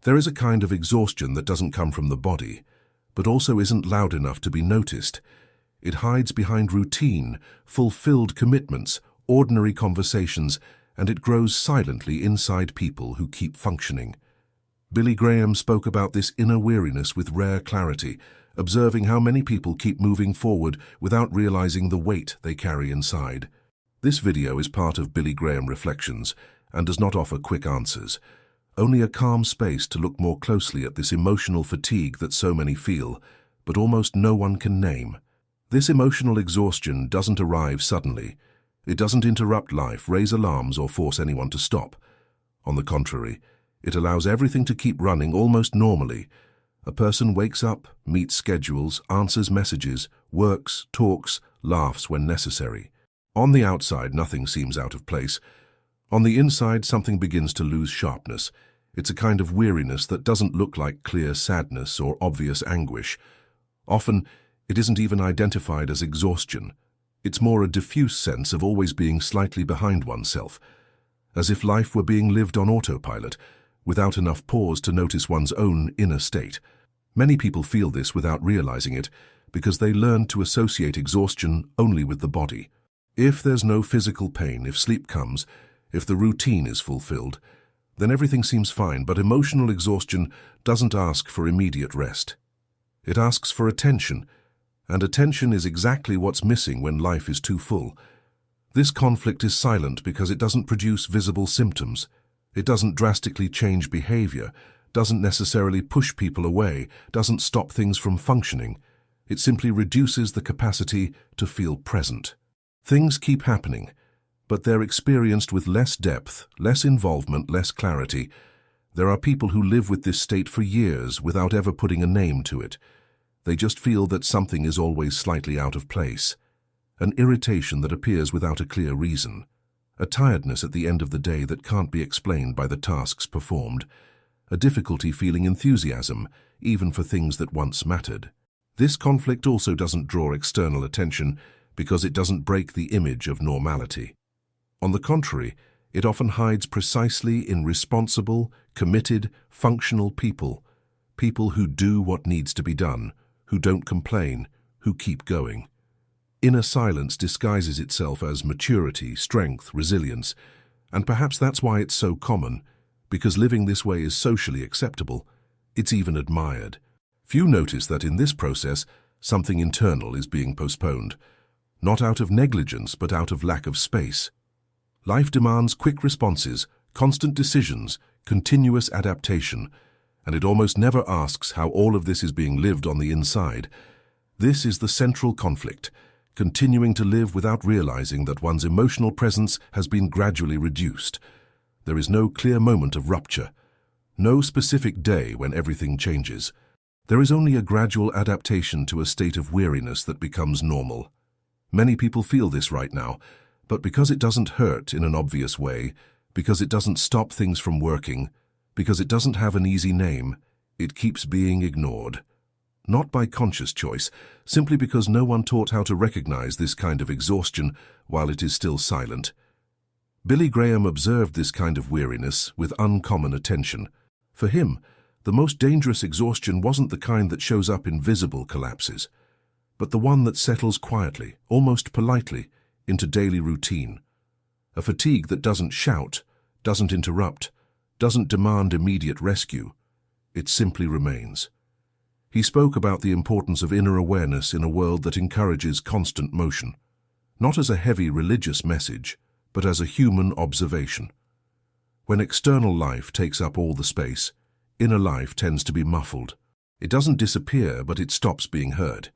There is a kind of exhaustion that doesn't come from the body, but also isn't loud enough to be noticed. It hides behind routine, fulfilled commitments, ordinary conversations, and it grows silently inside people who keep functioning. Billy Graham spoke about this inner weariness with rare clarity, observing how many people keep moving forward without realizing the weight they carry inside. This video is part of Billy Graham Reflections and does not offer quick answers, only a calm space to look more closely at this emotional fatigue that so many feel, but almost no one can name. This emotional exhaustion doesn't arrive suddenly. It doesn't interrupt life, raise alarms, or force anyone to stop. On the contrary, it allows everything to keep running almost normally. A person wakes up, meets schedules, answers messages, works, talks, laughs when necessary. On the outside, nothing seems out of place. On the inside, something begins to lose sharpness. It's a kind of weariness that doesn't look like clear sadness or obvious anguish. Often, it isn't even identified as exhaustion. It's more a diffuse sense of always being slightly behind oneself, as if life were being lived on autopilot, without enough pause to notice one's own inner state. Many people feel this without realizing it, because they learn to associate exhaustion only with the body. If there's no physical pain, if sleep comes, if the routine is fulfilled, then everything seems fine, but emotional exhaustion doesn't ask for immediate rest. It asks for attention, and attention is exactly what's missing when life is too full. This conflict is silent because it doesn't produce visible symptoms. It doesn't drastically change behavior, doesn't necessarily push people away, doesn't stop things from functioning. It simply reduces the capacity to feel present. Things keep happening, but they're experienced with less depth, less involvement, less clarity. There are people who live with this state for years without ever putting a name to it. They just feel that something is always slightly out of place. An irritation that appears without a clear reason. A tiredness at the end of the day that can't be explained by the tasks performed. A difficulty feeling enthusiasm, even for things that once mattered. This conflict also doesn't draw external attention because it doesn't break the image of normality. On the contrary, it often hides precisely in responsible, committed, functional people. People who do what needs to be done, who don't complain, who keep going. Inner silence disguises itself as maturity, strength, resilience, and perhaps that's why it's so common, because living this way is socially acceptable. It's even admired. Few notice that in this process, something internal is being postponed, not out of negligence but out of lack of space. Life demands quick responses, constant decisions, continuous adaptation, and it almost never asks how all of this is being lived on the inside. This is the central conflict, continuing to live without realizing that one's emotional presence has been gradually reduced. There is no clear moment of rupture, no specific day when everything changes. There is only a gradual adaptation to a state of weariness that becomes normal. Many people feel this right now, but because it doesn't hurt in an obvious way, because it doesn't stop things from working, because it doesn't have an easy name, it keeps being ignored. Not by conscious choice, simply because no one taught how to recognize this kind of exhaustion while it is still silent. Billy Graham observed this kind of weariness with uncommon attention. For him, the most dangerous exhaustion wasn't the kind that shows up in visible collapses, but the one that settles quietly, almost politely, into daily routine. A fatigue that doesn't shout, doesn't interrupt, doesn't demand immediate rescue. It simply remains. He spoke about the importance of inner awareness in a world that encourages constant motion, not as a heavy religious message, but as a human observation. When external life takes up all the space, inner life tends to be muffled. It doesn't disappear, but it stops being heard.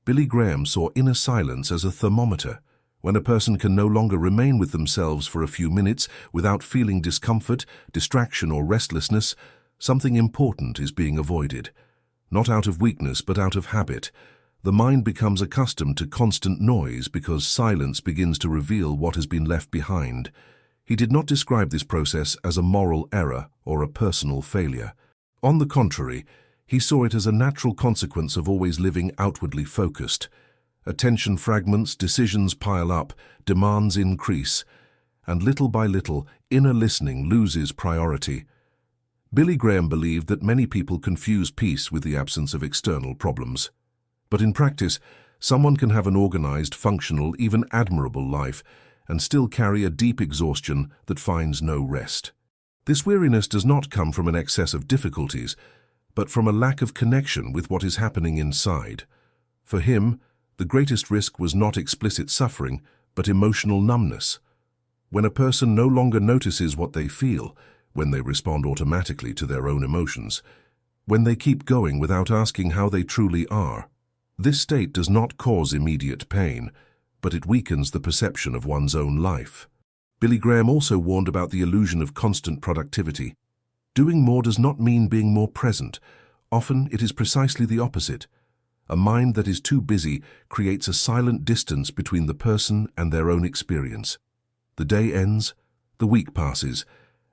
Billy Graham saw inner silence as a thermometer. When a person can no longer remain with themselves for a few minutes without feeling discomfort, distraction, or restlessness, something important is being avoided. Not out of weakness, but out of habit. The mind becomes accustomed to constant noise because silence begins to reveal what has been left behind. He did not describe this process as a moral error or a personal failure. On the contrary, he saw it as a natural consequence of always living outwardly focused. Attention fragments, decisions pile up, demands increase, and little by little, inner listening loses priority. Billy Graham believed that many people confuse peace with the absence of external problems. But in practice, someone can have an organized, functional, even admirable life and still carry a deep exhaustion that finds no rest. This weariness does not come from an excess of difficulties, but from a lack of connection with what is happening inside. For him, the greatest risk was not explicit suffering, but emotional numbness. When a person no longer notices what they feel, when they respond automatically to their own emotions, when they keep going without asking how they truly are. This state does not cause immediate pain, but it weakens the perception of one's own life. Billy Graham also warned about the illusion of constant productivity. Doing more does not mean being more present. Often it is precisely the opposite. A mind that is too busy creates a silent distance between the person and their own experience. The day ends, the week passes,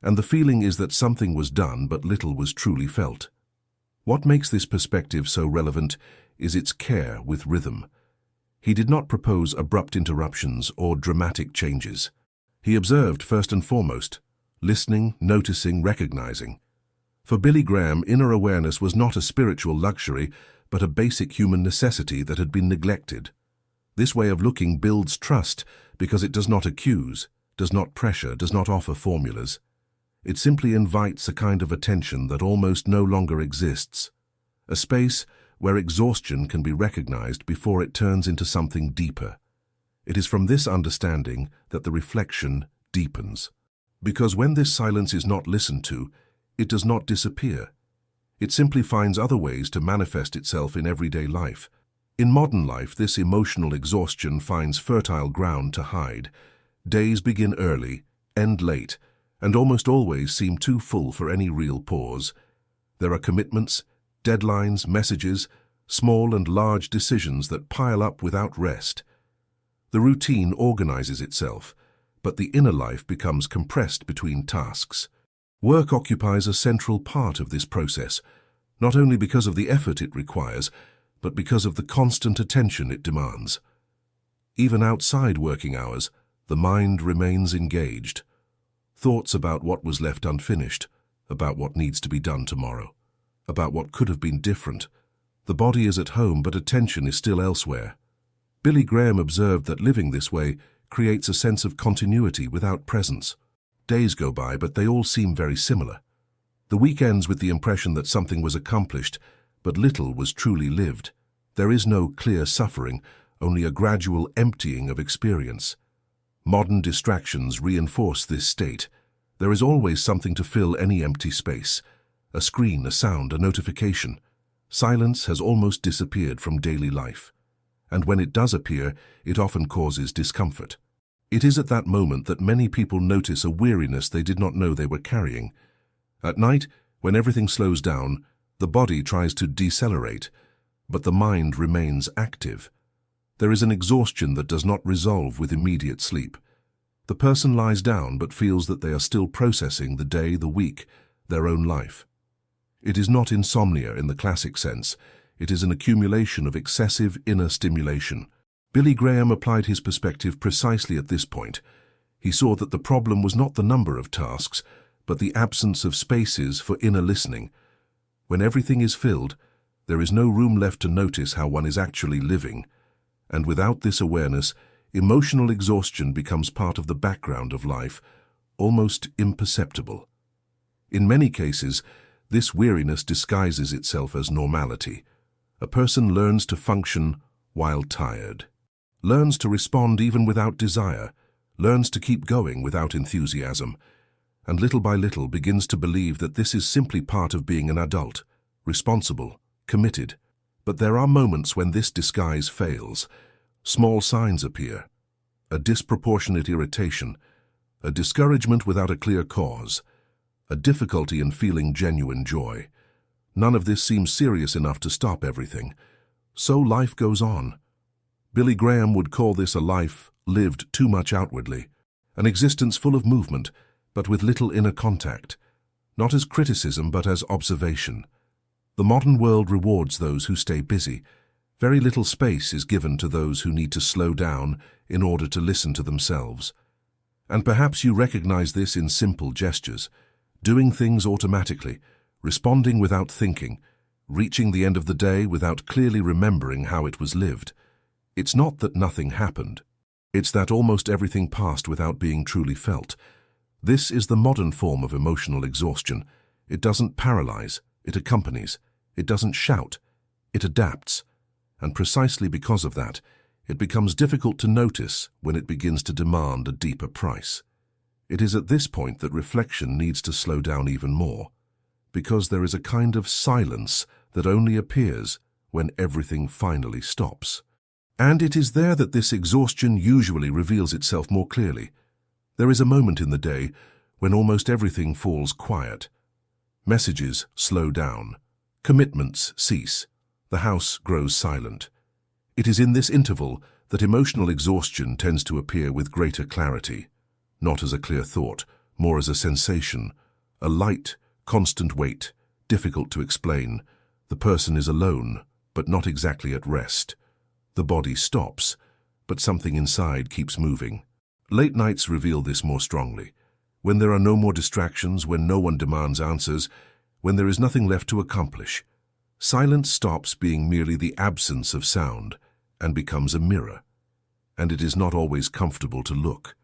and the feeling is that something was done but little was truly felt. What makes this perspective so relevant is its care with rhythm. He did not propose abrupt interruptions or dramatic changes. He observed first and foremost, listening, noticing, recognizing. For Billy Graham, inner awareness was not a spiritual luxury, but a basic human necessity that had been neglected. This way of looking builds trust because it does not accuse, does not pressure, does not offer formulas. It simply invites a kind of attention that almost no longer exists, a space where exhaustion can be recognized before it turns into something deeper. It is from this understanding that the reflection deepens. Because when this silence is not listened to, it does not disappear. It simply finds other ways to manifest itself in everyday life. In modern life, this emotional exhaustion finds fertile ground to hide. Days begin early, end late, and almost always seem too full for any real pause. There are commitments, deadlines, messages, small and large decisions that pile up without rest. The routine organizes itself, but the inner life becomes compressed between tasks. Work occupies a central part of this process, not only because of the effort it requires, but because of the constant attention it demands. Even outside working hours, the mind remains engaged. Thoughts about what was left unfinished, about what needs to be done tomorrow, about what could have been different. The body is at home, but attention is still elsewhere. Billy Graham observed that living this way creates a sense of continuity without presence. Days go by, but they all seem very similar. The week ends with the impression that something was accomplished, but little was truly lived. There is no clear suffering, only a gradual emptying of experience. Modern distractions reinforce this state. There is always something to fill any empty space. A screen, a sound, a notification. Silence has almost disappeared from daily life. And when it does appear, it often causes discomfort. It is at that moment that many people notice a weariness they did not know they were carrying. At night, when everything slows down, the body tries to decelerate, but the mind remains active. There is an exhaustion that does not resolve with immediate sleep. The person lies down but feels that they are still processing the day, the week, their own life. It is not insomnia in the classic sense. It is an accumulation of excessive inner stimulation. Billy Graham applied his perspective precisely at this point. He saw that the problem was not the number of tasks, but the absence of spaces for inner listening. When everything is filled, there is no room left to notice how one is actually living. And without this awareness, emotional exhaustion becomes part of the background of life, almost imperceptible. In many cases, this weariness disguises itself as normality. A person learns to function while tired, learns to respond even without desire, learns to keep going without enthusiasm, and little by little begins to believe that this is simply part of being an adult, responsible, committed. But there are moments when this disguise fails. Small signs appear: a disproportionate irritation, a discouragement without a clear cause, a difficulty in feeling genuine joy. None of this seems serious enough to stop everything. So life goes on. Billy Graham would call this a life lived too much outwardly, an existence full of movement, but with little inner contact, not as criticism but as observation. The modern world rewards those who stay busy. Very little space is given to those who need to slow down in order to listen to themselves. And perhaps you recognize this in simple gestures. doing things automatically, responding without thinking, reaching the end of the day without clearly remembering how it was lived. It's not that nothing happened. It's that almost everything passed without being truly felt. This is the modern form of emotional exhaustion. It doesn't paralyze, it accompanies. It doesn't shout, it adapts. And precisely because of that, it becomes difficult to notice when it begins to demand a deeper price. It is at this point that reflection needs to slow down even more, because there is a kind of silence that only appears when everything finally stops. And it is there that this exhaustion usually reveals itself more clearly. There is a moment in the day when almost everything falls quiet. Messages slow down. Commitments cease. The house grows silent. It is in this interval that emotional exhaustion tends to appear with greater clarity, not as a clear thought, more as a sensation, a light, constant weight, difficult to explain. The person is alone, but not exactly at rest. The body stops, but something inside keeps moving. Late nights reveal this more strongly. When there are no more distractions, when no one demands answers, when there is nothing left to accomplish, silence stops being merely the absence of sound and becomes a mirror. And it is not always comfortable to look.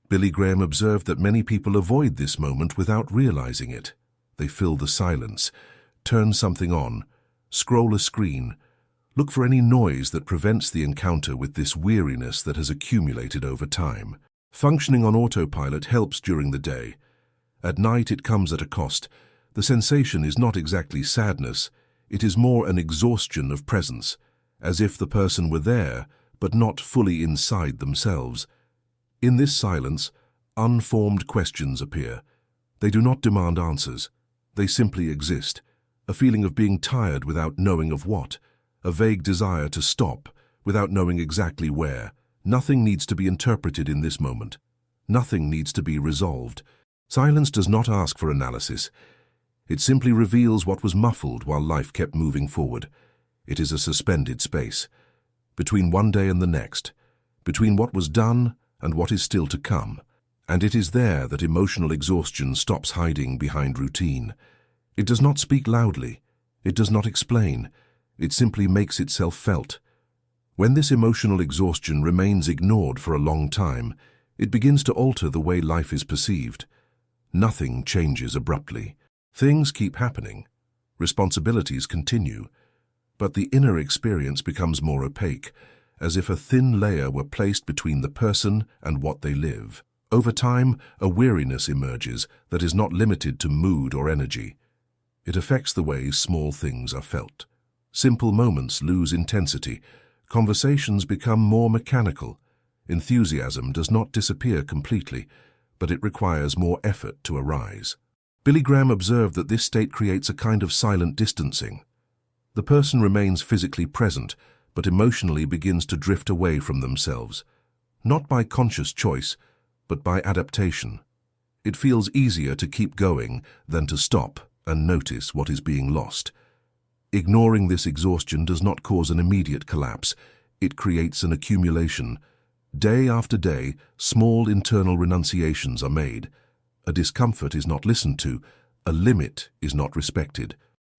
Billy Graham observed that many people avoid this moment without realizing it. They fill the silence, turn something on, scroll a screen, look for any noise that prevents the encounter with this weariness that has accumulated over time. Functioning on autopilot helps during the day. At night it comes at a cost. The sensation is not exactly sadness, it is more an exhaustion of presence, as if the person were there, but not fully inside themselves. In this silence, unformed questions appear. They do not demand answers. They simply exist. A feeling of being tired without knowing of what. A vague desire to stop without knowing exactly where. Nothing needs to be interpreted in this moment. Nothing needs to be resolved. Silence does not ask for analysis. It simply reveals what was muffled while life kept moving forward. It is a suspended space, between one day and the next, between what was done and what is still to come. And it is there that emotional exhaustion stops hiding behind routine. It does not speak loudly. It does not explain. It simply makes itself felt. When this emotional exhaustion remains ignored for a long time, it begins to alter the way life is perceived. Nothing changes abruptly. Things keep happening. Responsibilities continue. But the inner experience becomes more opaque, as if a thin layer were placed between the person and what they live. Over time, a weariness emerges that is not limited to mood or energy. It affects the way small things are felt. Simple moments lose intensity. Conversations become more mechanical. Enthusiasm does not disappear completely, but it requires more effort to arise. Billy Graham observed that this state creates a kind of silent distancing. The person remains physically present, but emotionally begins to drift away from themselves, not by conscious choice, but by adaptation. It feels easier to keep going than to stop and notice what is being lost. Ignoring this exhaustion does not cause an immediate collapse. It creates an accumulation. Day after day, small internal renunciations are made. A discomfort is not listened to. A limit is not respected.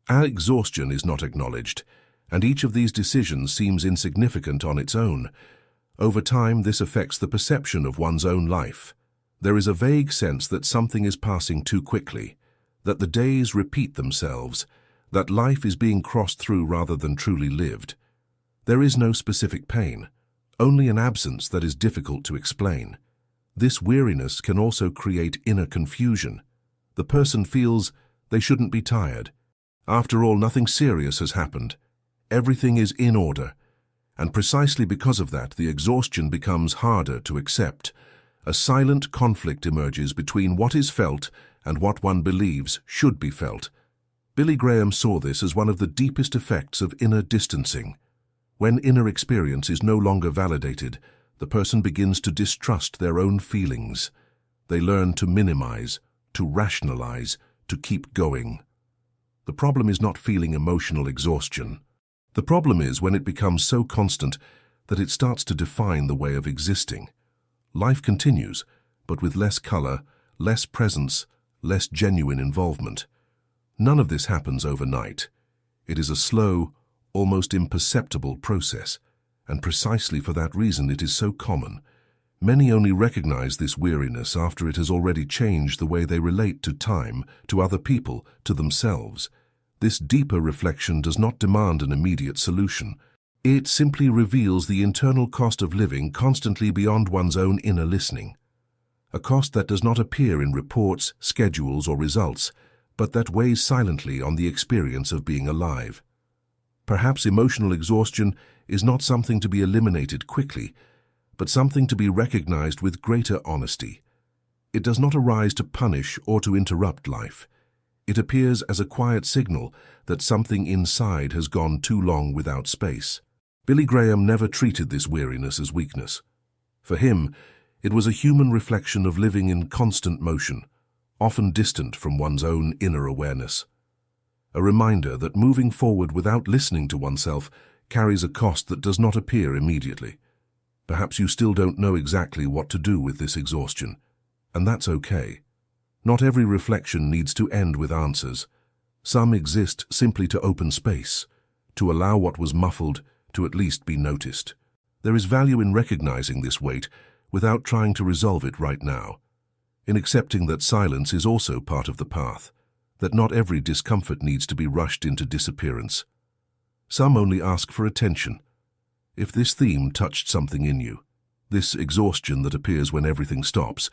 Our exhaustion is not acknowledged, and each of these decisions seems insignificant on its own. Over time, this affects the perception of one's own life. There is a vague sense that something is passing too quickly, that the days repeat themselves, that life is being crossed through rather than truly lived. There is no specific pain, only an absence that is difficult to explain. This weariness can also create inner confusion. The person feels they shouldn't be tired. After all, nothing serious has happened. Everything is in order. And precisely because of that, the exhaustion becomes harder to accept. A silent conflict emerges between what is felt and what one believes should be felt. Billy Graham saw this as one of the deepest effects of inner distancing. When inner experience is no longer validated, the person begins to distrust their own feelings. They learn to minimize, to rationalize, to keep going. The problem is not feeling emotional exhaustion. The problem is when it becomes so constant that it starts to define the way of existing. Life continues, but with less color, less presence, less genuine involvement. None of this happens overnight. It is a slow, almost imperceptible process, and precisely for that reason it is so common. Many only recognize this weariness after it has already changed the way they relate to time, to other people, to themselves. This deeper reflection does not demand an immediate solution. It simply reveals the internal cost of living constantly beyond one's own inner listening. A cost that does not appear in reports, schedules, or results, but that weighs silently on the experience of being alive. Perhaps emotional exhaustion is not something to be eliminated quickly, but something to be recognized with greater honesty. It does not arise to punish or to interrupt life. It appears as a quiet signal that something inside has gone too long without space. Billy Graham never treated this weariness as weakness. For him, it was a human reflection of living in constant motion, often distant from one's own inner awareness. A reminder that moving forward without listening to oneself carries a cost that does not appear immediately. Perhaps you still don't know exactly what to do with this exhaustion, and that's okay. Not every reflection needs to end with answers. Some exist simply to open space, to allow what was muffled to at least be noticed. There is value in recognizing this weight without trying to resolve it right now, in accepting that silence is also part of the path, that not every discomfort needs to be rushed into disappearance. Some only ask for attention. If this theme touched something in you, this exhaustion that appears when everything stops,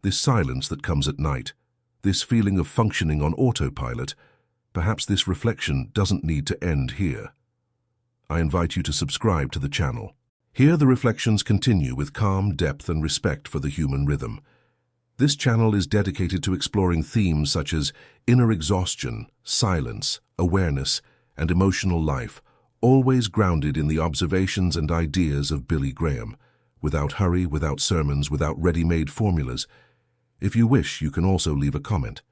this silence that comes at night, this feeling of functioning on autopilot, perhaps this reflection doesn't need to end here. I invite you to subscribe to the channel. Here the reflections continue with calm depth and respect for the human rhythm. This channel is dedicated to exploring themes such as inner exhaustion, silence, awareness, and emotional life, always grounded in the observations and ideas of Billy Graham, without hurry, without sermons, without ready-made formulas. If you wish, you can also leave a comment.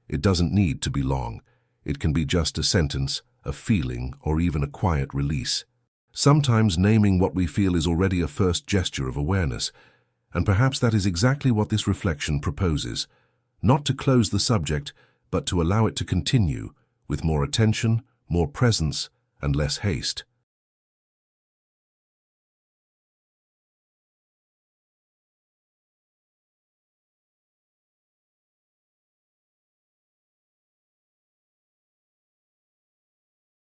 It doesn't need to be long. It can be just a sentence, a feeling, or even a quiet release. Sometimes naming what we feel is already a first gesture of awareness, and perhaps that is exactly what this reflection proposes. Not to close the subject, but to allow it to continue, with more attention, more presence, and less haste.